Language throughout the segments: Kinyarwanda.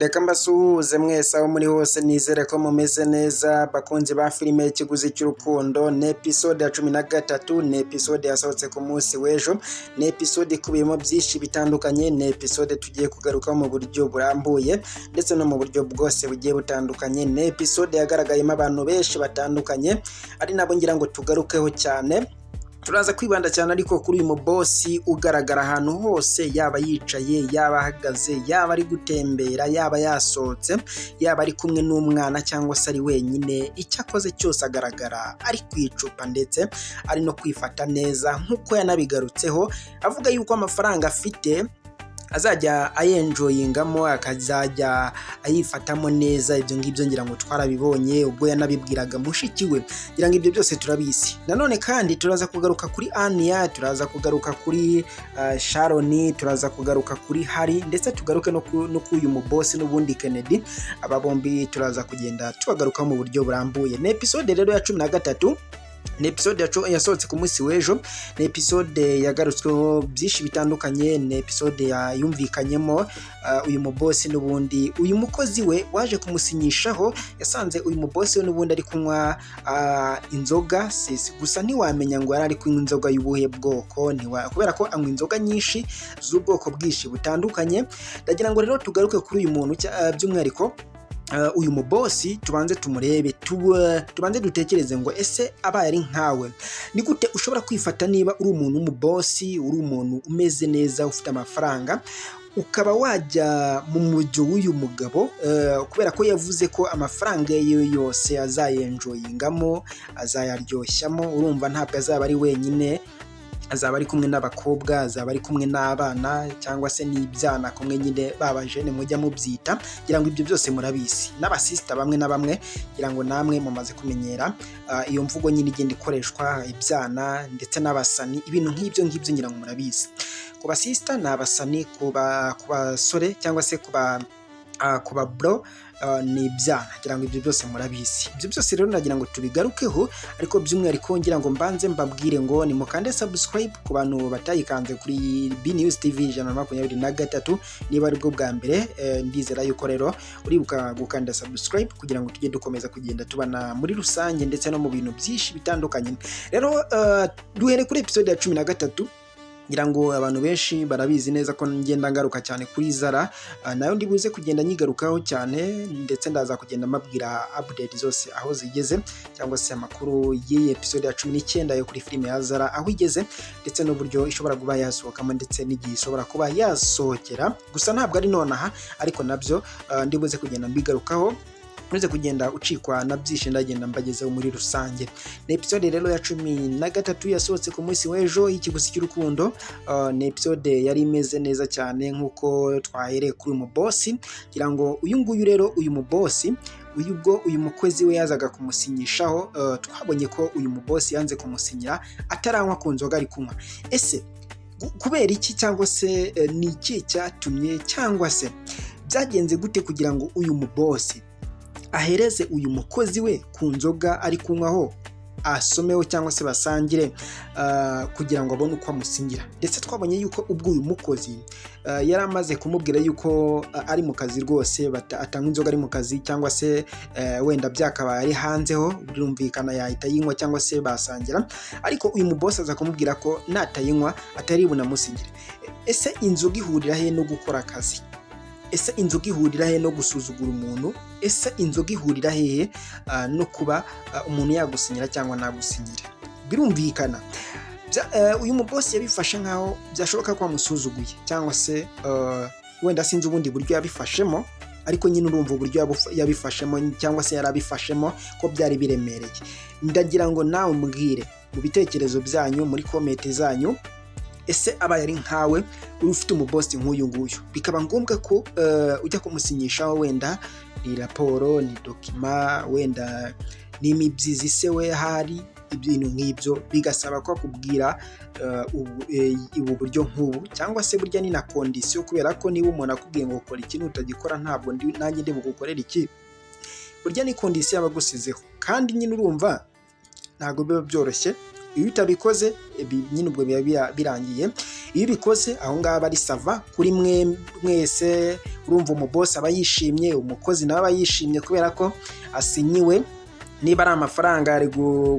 Reka mbasuhuze mwese aho muri hose nizere ko mumeze neza bakunzi ba filime y'ikiguzi cy'urukundo. Ni episode ya 13, ni episode yasohotse ku munsi w'ejo, ni episode ikubiyemo byinshi bitandukanye, ni episode tugiye kugaruka mu buryo burambuye ndetse no mu buryo bwose bugiye butandukanye. Ni episode yagaragayemo abantu benshi batandukanye ari nabo ngira ngo tugarukeho cyane. Turaza kwibanda cyane ariko kuri uyu mubosi ugaragara ahantu hose, yaba yicaye, yaba ahagaze, yaba ari gutembera, yaba yasohotse, yaba ari kumwe n'umwana cyangwa se ari wenyine. Icyo akoze cyose agaragara ari kwicupa ndetse ari no kwifata neza nk'uko yanabigarutseho, avuga yuko amafaranga afite azajya ayenjoyingamo, akazajya ayifatamo neza. Ibyo ngibyo ngira ngo twarabibonye ubwo yanabibwiraga mushiki we, ngira ngo ibyo byose turabizi. Nanone kandi turaza kugaruka kuri Anya, turaza kugaruka kuri Sharon, turaza kugaruka kuri Hari ndetse tugaruke no ku uyu mubosi n'ubundi Kennedy. Aba bombi turaza kugenda tubagaruka mu buryo burambuye. Ni episode rero ya 13, ni episode yasohotse ku munsi w'ejo, ni episode yagarutsweho byinshi bitandukanye, ni episode yumvikanyemo uyu mubosi n'ubundi uyu mukozi we waje kumusinyishaho. Yasanze uyu mubosi we n'ubundi ari kunywa inzoga, gusa ntiwamenya ngo yari ari kunywa inzoga y'ubuhe bwoko, kubera ko anywa inzoga nyinshi z'ubwoko bwinshi butandukanye. Ndagira ngo rero tugaruke kuri uyu muntu by'umwihariko uyu mubosi, tubanze tumurebe, tubanze dutekereze ngo ese abaye ari nkawe ni gute ushobora kwifata niba uri umuntu w'umubosi, uri umuntu umeze neza, ufite amafaranga, ukaba wajya mu mujyo w'uyu mugabo kubera ko yavuze ko amafaranga ye yose azayenjoyingamo, azayaryoshamo. Urumva ntabwo azaba ari wenyine, azaba ari kumwe n'abakobwa, azaba ari kumwe n'abana cyangwa se n'ibyana kumwe nyine babajene mujya mubyita. Ngira ngo ibyo byose murabizi, n'abasista bamwe na bamwe ngira ngo namwe mumaze kumenyera iyo mvugo nyine igenda ikoreshwa, ibyana ndetse n'abasani, ibintu nk'ibyo ngibyo ngira ngo murabizi. Ku basista ni abasani, ku basore cyangwa se ku ba bro ni ibyana. Ngira ngo ibyo byose murabizi. Ibyo byose rero nagira ngo tubigarukeho, ariko by'umwihariko ngira ngo mbanze mbabwire ngo ni mukande subscribe ku bantu batayikanze kuri B News TV 123 niba ari bwo bwa mbere. Ndizera yuko rero uribuka gukanda subscribe kugira ngo tujye dukomeza kugenda tubana muri rusange ndetse no mu bintu byinshi bitandukanye. Rero duhere kuri episode ya 13. Ngira ngo abantu benshi barabizi neza ko ngenda ngaruka cyane kuri Zara, nayo ndibuze kugenda nyigarukaho cyane ndetse ndaza kugenda mabwira update zose aho zigeze, cyangwa se amakuru y'iyi episode ya 19 yo kuri filime ya Zara aho igeze, ndetse n'uburyo ishobora kuba yasohokamo ndetse n'igihe ishobora kuba yasohokera. Gusa ntabwo ari nonaha, ariko nabyo ndibuze kugenda mbigarukaho, uretse kugenda ucikwa na byinshi ndagenda mbagezeho muri rusange. Ni episode rero ya 13 yasohotse ku munsi w'ejo y'ikiguzi cy'urukundo. Ni episode yari imeze neza cyane nk'uko twahereye kuri uyu mubosi. Ngira ngo uyu nguyu rero, uyu mubosi uyu mukozi we yazaga kumusinyishaho, twabonye ko uyu mubosi yanze kumusinyira ataranywa ku nzoga ari kunywa. Ese kubera iki, cyangwa se ni iki cyatumye, cyangwa se byagenze gute kugira ngo uyu mubosi ahereze uyu mukozi we ku nzoga ari kunywaho, asomeho cyangwa se basangire kugira ngo abone uko amusinyira? Ndetse twabonye yuko ubwo uyu mukozi yari amaze kumubwira yuko ari mu kazi rwose, atanywa inzoga ari mu kazi, cyangwa se wenda byakabaye ari hanzeho, birumvikana yahita yinywa cyangwa se basangira. Ariko uyu mubosi aza kumubwira ko natayinywa atari bunamusinyire. Ese inzoga ihurira he no gukora akazi? Ese inzoga ihurira he no gusuzugura umuntu? Ese inzoga ihurira hehe no kuba umuntu yagusinyira cyangwa nagusinyira? Birumvikana uyu mubosi yabifashe nkaho byashoboka ko amusuzuguye, cyangwa se wenda sinzi ubundi buryo yabifashemo, ariko nyine urumva uburyo yabifashemo cyangwa se yarabifashemo ko byari biremereye. Ndagira ngo nawe mbwire mu bitekerezo byanyu, muri comment zanyu, ese abaye ari nkawe uri ufite umubosi nk'uyu nguyu, bikaba ngombwa ko ujya kumusinyishaho wenda ni raporo, ni dokima, wenda ni imibyizi se we hari ibintu nk'ibyo, bigasaba ko akubwira ubu buryo nk'ubu, cyangwa se burya ni na kondisiyo, kubera ko niba umuntu akubwiye ngo ukora ikintu utagikora, ntabwo nanjye ndi bugukorera iki, burya ni kondisiyo aba agusizeho. Kandi nyine urumva ntabwo biba byoroshye iyo utabikoze nyine ubwo biba birangiye. Iyo ubikoze aho ngaho ari sava kuri mwese, urumva umubosi aba yishimye, umukozi nawe aba yishimye kubera ko asinyiwe, niba ari amafaranga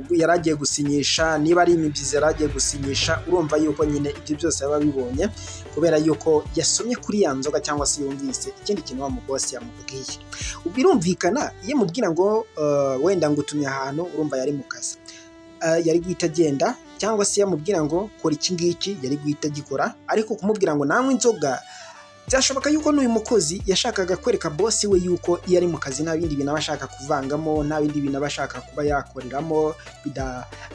yaragiye gusinyisha, niba ari imibyizi yaragiye gusinyisha, urumva yuko nyine ibyo byose baba bibonye kubera yuko yasomye kuri ya nzoga cyangwa se yumvise ikindi kintu wa mubosi yamubwiye. Birumvikana iyo mubwira ngo wenda ngutumye ahantu, urumva yari mu kazi, yari guhita agenda, cyangwa se yamubwira ngo kora iki ngiki yari guhita agikora, ariko kumubwira ngo nanywe inzoga byashoboka yuko n'uyu mukozi yashakaga kwereka bosi we yuko iyo ari mu kazi nta bindi bintu aba ashaka kuvangamo, nta bindi bintu aba ashaka kuba yakoreramo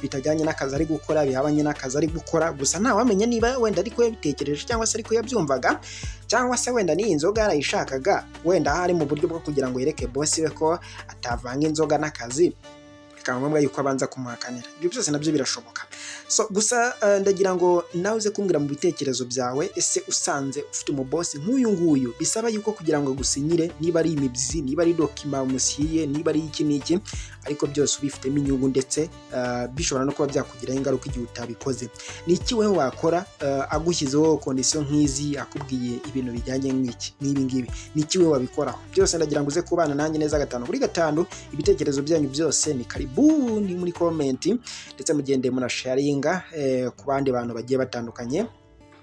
bitajyanye n'akazi ari gukora, bihabanye n'akazi ari gukora. Gusa ntawamenya niba wenda ariko yabitekereje cyangwa se ariko yabyumvaga, cyangwa se wenda n'iyi nzoga yarayishakaga, wenda hari mu buryo bwo kugira ngo yereke bosi we ko atavanga inzoga n'akazi, bikaba ngombwa yuko abanza kumuhakanira. Ibyo byose nabyo birashoboka. Gusa ndagira ngo nawe uze kumbwira mu bitekerezo byawe, ese usanze ufite umubosi nk'uyu nguyu bisaba yuko kugira ngo gusinyire, niba ari imibyizi, niba ari dokima umusiye, niba ari iki n'iki, ariko byose ubifitemo inyungu ndetse bishobora no kuba byakugiraho ingaruka igihe utabikoze, ni iki wewe wakora agushyizeho kondisiyo nk'izi, akubwiye ibintu bijyanye n'ibi ngibi, ni iki wewe wabikoraho? Byose ndagira ngo uze kubana nanjye neza 5/5. Ibitekerezo byanyu byose ni karibuni muri komenti, ndetse mugende muna sharinga ku bandi bantu bagiye batandukanye.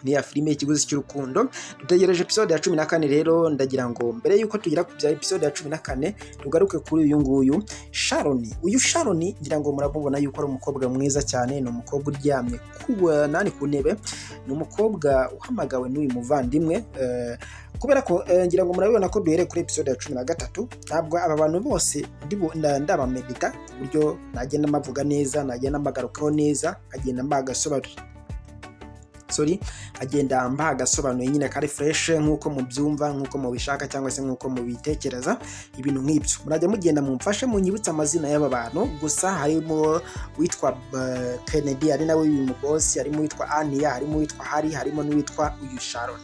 Ni ya filime Ikiguzi cy'urukundo, dutegereje episode ya 14. Rero ndagira ngo mbere yuko tugira ku bya episode ya 14 tugaruke kuri uyu nguyu Sharon. Uyu Sharon ngira ngo murabona yuko ari umukobwa mwiza cyane, ni umukobwa uryamye ku ntebe, ni umukobwa uhamagawe n'uyu muvandimwe, kubera ko ngira ngo murabibona ko duhere kuri episode ya 13. Ntabwo aba bantu bose ndabamedita ku buryo nagenda mavuga neza, nagenda mbagarukaho neza, agenda agenda mbaha agasobanuye nyine kari fresh nk'uko mubyumva, nk'uko mubishaka cyangwa se nk'uko mubitekereza. Ibintu nk'ibyo murajya mugenda mumfashe munyibutsa amazina y'aba bantu. Gusa harimo witwa Kennedy, ari nawe uyu mubosi, harimo witwa Ania, harimo witwa Hari, harimo n'uwitwa uyu Sharon.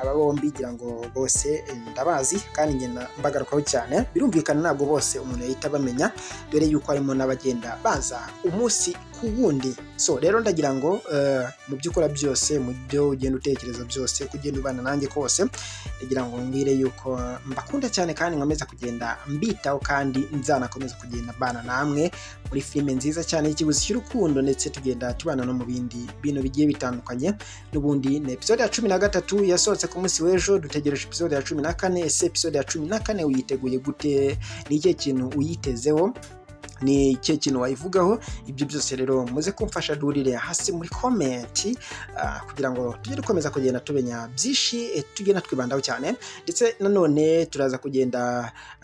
Aba bombi ngira ngo bose ndabazi kandi ngenda mbagarukaho cyane. Birumvikana ntabwo bose umuntu yahita bamenya, dore yuko harimo n'abagenda baza umunsi ku wundi. Rero ndagira ngo mu by'ukora byose, mu byo ugenda utekereza byose, kugenda ubana nanjye kose, ndagira ngo mbwire yuko mbakunda cyane kandi nkomeza kugenda mbitaho, kandi nzanakomeza kugenda bana namwe muri filime nziza cyane y'Ikiguzi cy'urukundo, ndetse tugenda tubana no mu bindi bintu bigiye bitandukanye. N'ubundi ni episode ya 13 yasohotse ku munsi w'ejo, dutegereje episode ya 14. Ese episode ya 14 uyiteguye gute? Ni ikihe kintu uyitezeho? Ni ikihe kintu wayivugaho? Ibyo byose rero muze kumfasha durire hasi muri comment, kugira ngo tujye dukomeza kugenda tumenya byinshi, tugenda twibandaho cyane. Ndetse nanone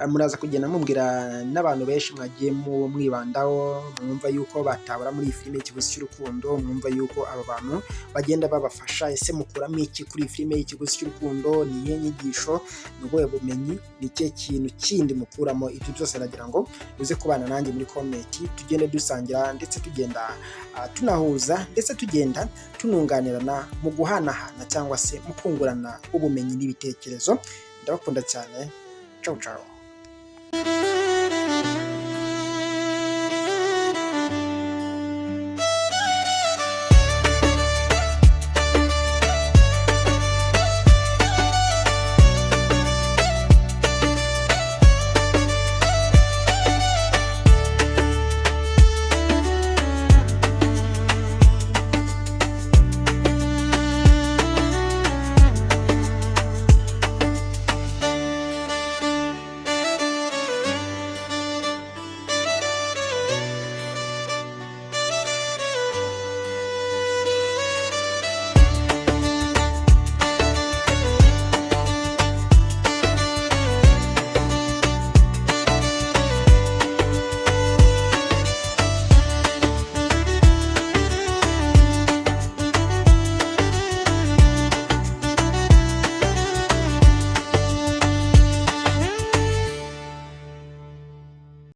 muraza kugenda mumbwira n'abantu benshi mwagiye mwibandaho, mwumva yuko batabura muri iyi filime Ikiguzi cy'urukundo, mwumva yuko aba bantu bagenda babafasha. Ese mukuramo iki kuri iyi filime Ikiguzi cy'urukundo? Ni iyihe nyigisho, ni ubuhe bumenyi, ni ikihe kintu kindi mukuramo? Ibyo byose nagira ngo uze kubana nanjye muri komenti, tugende dusangira ndetse tugenda tunahuza, ndetse tugenda tununganirana mu guhanahana cyangwa se mu kungurana ubumenyi n'ibitekerezo. Ndabakunda cyane. Ciao ciao.